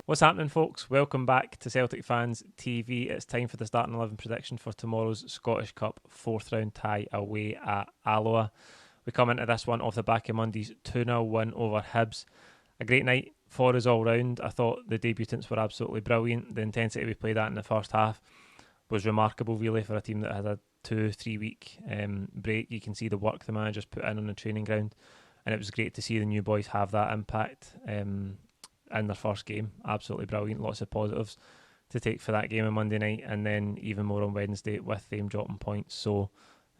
What's happening, folks? Welcome back to Celtic Fans TV. It's time for the starting 11 prediction for tomorrow's Scottish Cup 4th round tie away at Alloa. We come into this one off the back of Monday's 2-0 win over Hibs. A great night for us all round. I thought the debutants were absolutely brilliant. The intensity we played at in the first half was remarkable, really, for a team that had a 2-3 week break. You can see the work the managers put in on the training ground, and it was great to see the new boys have that impact in their first game. Absolutely brilliant. Lots of positives to take for that game on Monday night, and then even more on Wednesday with them dropping points. So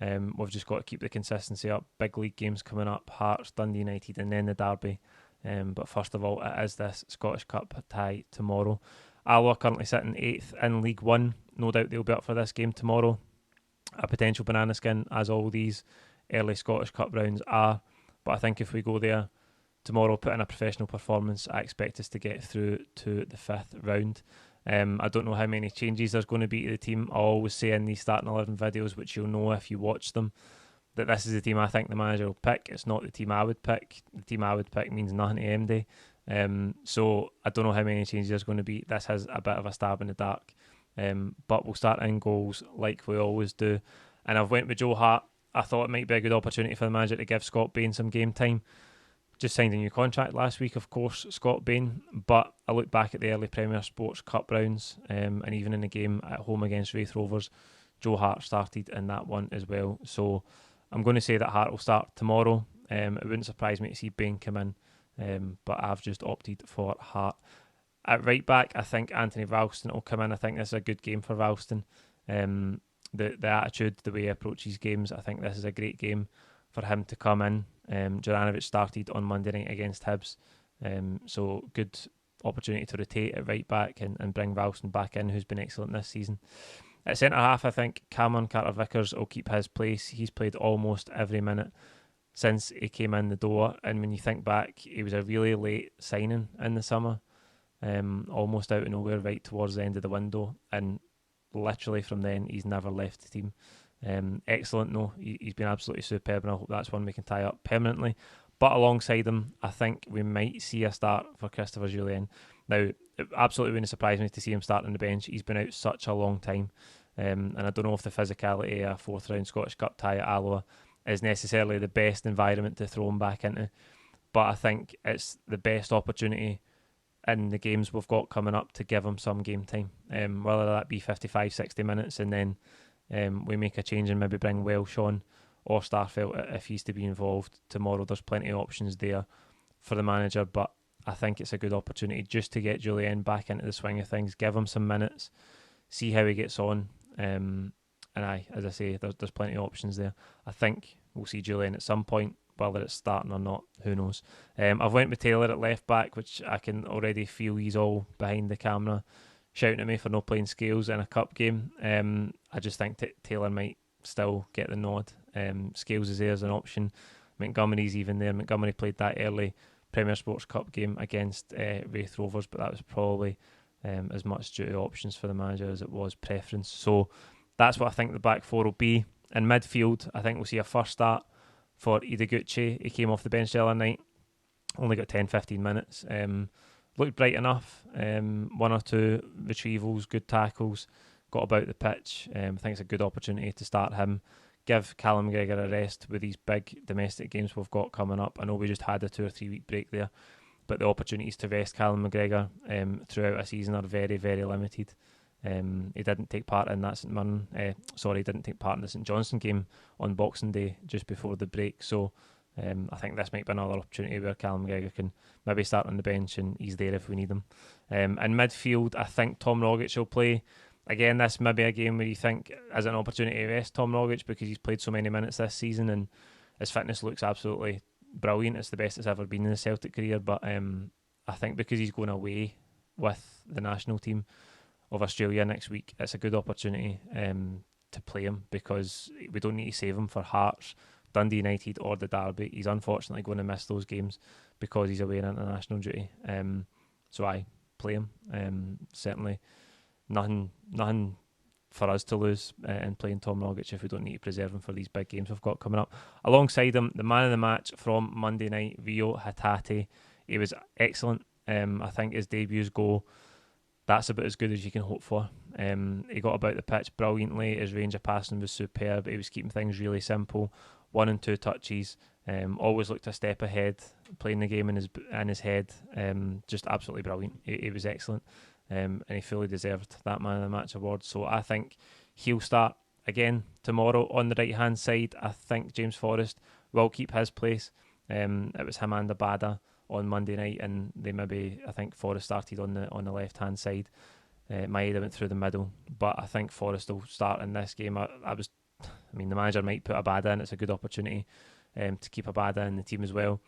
we've just got to keep the consistency up. Big league games coming up: Hearts, Dundee United, and then the derby. But first of all, it is this Scottish Cup tie tomorrow. Alloa currently sitting 8th in League One. No doubt they'll be up for this game tomorrow. A potential banana skin, as all these early Scottish Cup rounds are. But I think if we go there tomorrow, put in a professional performance, I expect us to get through to the 5th round. I don't know how many changes there's going to be to the team. I always say in these starting 11 videos, which you'll know if you watch them, that this is the team I think the manager will pick. It's not the team I would pick. The team I would pick means nothing to MD. So I don't know how many changes there's going to be. This has a bit of a stab in the dark. But we'll start in goals like we always do. And I've went with Joe Hart. I thought it might be a good opportunity for the manager to give Scott Bain some game time. Just signed a new contract last week, of course, Scott Bain. But I look back at the early Premier Sports Cup rounds, and even in the game at home against Wraith Rovers, Joe Hart started in that one as well. So I'm going to say that Hart will start tomorrow. It wouldn't surprise me to see Bain come in, but I've just opted for Hart. At right back, I think Anthony Ralston will come in. I think this is a good game for Ralston. The attitude, the way he approaches games, I think this is a great game for him to come in. Juranovic started on Monday night against Hibs, so good opportunity to rotate at right back and bring Ralston back in, who's been excellent this season. At centre half, I think Cameron Carter-Vickers will keep his place. He's played almost every minute since he came in the door, and when you think back, he was a really late signing in the summer, almost out of nowhere right towards the end of the window, and literally from then he's never left the team. Excellent, no, he's been absolutely superb, and I hope that's one we can tie up permanently. But alongside him, I think we might see a start for Christopher Jullien. Now, it absolutely wouldn't surprise me to see him start on the bench. He's been out such a long time, and I don't know if the physicality of a 4th round Scottish Cup tie at Alloa is necessarily the best environment to throw him back into, but I think it's the best opportunity in the games we've got coming up to give him some game time, whether that be 55, 60 minutes, and then we make a change and maybe bring Welsh on or Starfelt if he's to be involved tomorrow. There's plenty of options there for the manager, but I think it's a good opportunity just to get Jullien back into the swing of things, give him some minutes, see how he gets on, and as I say, there's plenty of options there. I think we'll see Jullien at some point, whether it's starting or not, who knows. I've went with Taylor at left back, which I can already feel he's all behind the camera shouting at me for not playing Scales in a cup game. I just think Taylor might still get the nod. Scales is there as an option. Montgomery's even there. Montgomery played that early Premier Sports Cup game against Wraith Rovers, but that was probably as much due to options for the manager as it was preference. So that's what I think the back four will be. In midfield, I think we'll see a first start for Ideguchi. He came off the bench the other night, only got 10-15 minutes. Looked bright enough, one or two retrievals, good tackles, got about the pitch. I think it's a good opportunity to start him. Give Callum McGregor a rest with these big domestic games we've got coming up. I know we just had a 2 or 3 week break there, but the opportunities to rest Callum McGregor throughout a season are very, very limited. He didn't take part in that he didn't take part in the St Johnstone game on Boxing Day just before the break, so I think this might be another opportunity where Callum McGregor can maybe start on the bench and he's there if we need him. In midfield, I think Tom Rogic will play. Again, this may be a game where you think as an opportunity to rest Tom Rogic because he's played so many minutes this season and his fitness looks absolutely brilliant. It's the best it's ever been in his Celtic career, but I think because he's going away with the national team of Australia next week, it's a good opportunity to play him because we don't need to save him for Hearts, Dundee United or the derby. He's unfortunately going to miss those games because he's away on international duty. So I play him. Certainly nothing for us to lose in playing Tom Rogic if we don't need to preserve him for these big games we've got coming up. Alongside him, the man of the match from Monday night, Rio Hatate. He was excellent. I think his debut's goal, that's about as good as you can hope for. He got about the pitch brilliantly. His range of passing was superb. He was keeping things really simple. 1 and 2 touches. Always looked a step ahead, playing the game in his head. Just absolutely brilliant. He was excellent. And he fully deserved that man of the match award. So I think he'll start again tomorrow on the right hand side. I think James Forrest will keep his place. It was him and Abada on Monday night, and I think Forrest started on the left hand side. Maeda went through the middle, but I think Forrest will start in this game. The manager might put Abada in. It's a good opportunity to keep Abada in the team as well.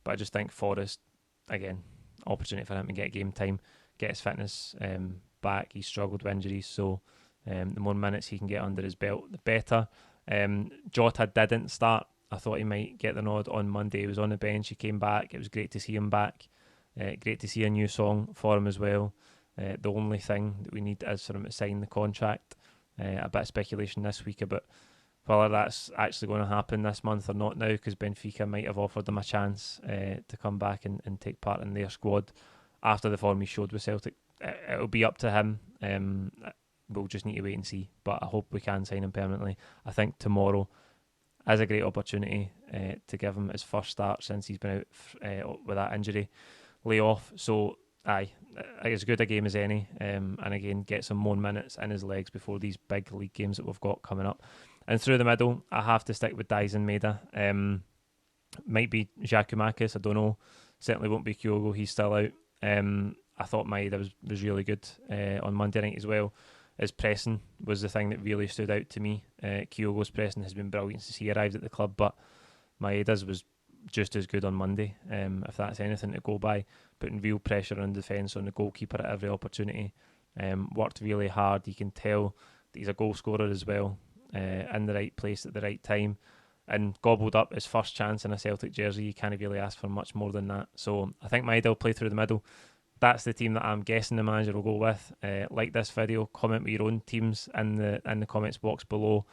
But I just think Forrest, again, opportunity for him to get game time, get his fitness back. He's struggled with injuries, so the more minutes he can get under his belt, the better. Jota didn't start. I thought he might get the nod on Monday. He was on the bench. He came back. It was great to see him back. Great to see a new song for him as well. The only thing that we need is for him to sign the contract. A bit of speculation this week about whether that's actually going to happen this month or not now, because Benfica might have offered him a chance to come back and take part in their squad after the form he showed with Celtic. It'll be up to him. We'll just need to wait and see, but I hope we can sign him permanently. I think tomorrow is a great opportunity to give him his first start since he's been out with that injury layoff. So as good a game as any, and again get some more minutes in his legs before these big league games that we've got coming up. And through the middle, I have to stick with Dyson Maeda. Might be Giacomakis, I don't know. Certainly won't be Kyogo, he's still out. I thought Maeda was really good on Monday night as well. His pressing was the thing that really stood out to me. Kyogo's pressing has been brilliant since he arrived at the club, but Maeda's was just as good on Monday, if that's anything to go by. Putting real pressure on defence on the goalkeeper at every opportunity. Worked really hard. You can tell that he's a goal scorer as well, in the right place at the right time, and gobbled up his first chance in a Celtic jersey. You can't really ask for much more than that. So I think Maeda will play through the middle. That's the team that I'm guessing the manager will go with. Like this video, comment with your own teams in the comments box below.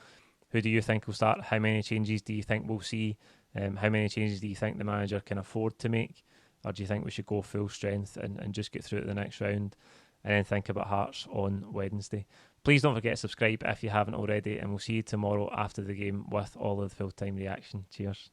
Who do you think will start? How many changes do you think we'll see? How many changes do you think the manager can afford to make? Or do you think we should go full strength and just get through to the next round and then think about Hearts on Wednesday? Please don't forget to subscribe if you haven't already, and we'll see you tomorrow after the game with all of the full-time reaction. Cheers.